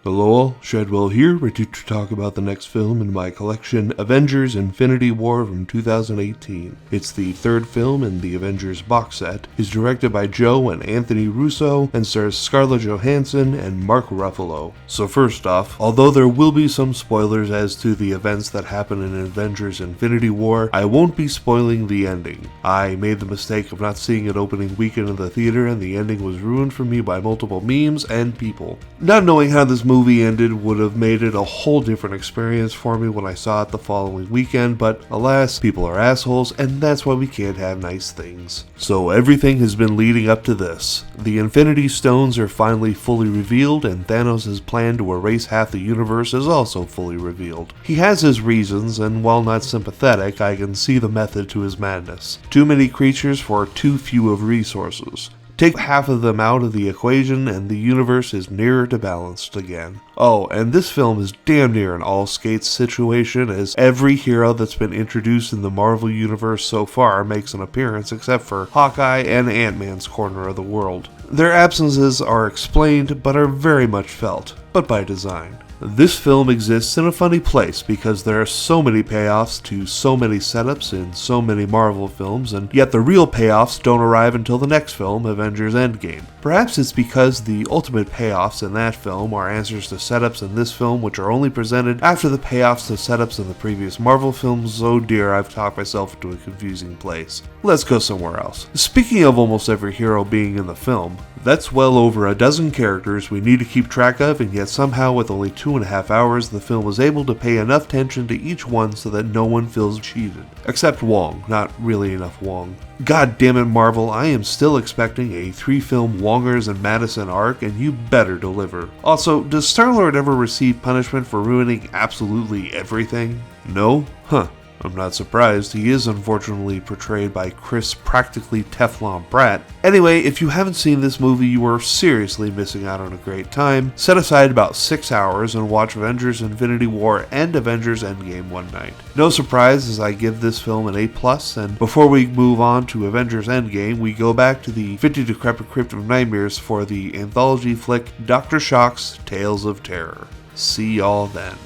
Hello all, Shadwell here, ready to talk about the next film in my collection, Avengers Infinity War from 2018. It's the third film in the Avengers box set, is directed by Joe and Anthony Russo, and stars Scarlett Johansson and Mark Ruffalo. So first off, although there will be some spoilers as to the events that happen in Avengers Infinity War, I won't be spoiling the ending. I made the mistake of not seeing it opening weekend in the theater, and the ending was ruined for me by multiple memes and people. Not knowing how this movie ended would have made it a whole different experience for me when I saw it the following weekend, but alas, people are assholes, and that's why we can't have nice things. So everything has been leading up to this. The Infinity Stones are finally fully revealed, and Thanos' plan to erase half the universe is also fully revealed. He has his reasons, and while not sympathetic, I can see the method to his madness. Too many creatures for too few of resources. Take half of them out of the equation and the universe is nearer to balanced again. Oh, and this film is damn near an all-skates situation, as every hero that's been introduced in the Marvel Universe so far makes an appearance except for Hawkeye and Ant-Man's corner of the world. Their absences are explained but are very much felt, but by design. This film exists in a funny place because there are so many payoffs to so many setups in so many Marvel films, and yet the real payoffs don't arrive until the next film, Avengers Endgame. Perhaps it's because the ultimate payoffs in that film are answers to setups in this film which are only presented after the payoffs to setups in the previous Marvel films. Oh dear, I've talked myself into a confusing place. Let's go somewhere else. Speaking of almost every hero being in the film, that's well over a dozen characters we need to keep track of, and yet somehow with only 2.5 hours the film was able to pay enough attention to each one so that no one feels cheated. Except Wong, not really enough Wong. God damn it, Marvel, I am still expecting a 3-film Wongers and Madison arc, and you better deliver. Also, does Star-Lord ever receive punishment for ruining absolutely everything? No? Huh. I'm not surprised. He is unfortunately portrayed by Chris Practically Teflon Pratt. Anyway, if you haven't seen this movie, you are seriously missing out on a great time. Set aside about 6 hours and watch Avengers Infinity War and Avengers Endgame one night. No surprise as I give this film an A+, and before we move on to Avengers Endgame, we go back to the 50 Decrepit Crypt of Nightmares for the anthology flick Dr. Shock's Tales of Terror. See y'all then.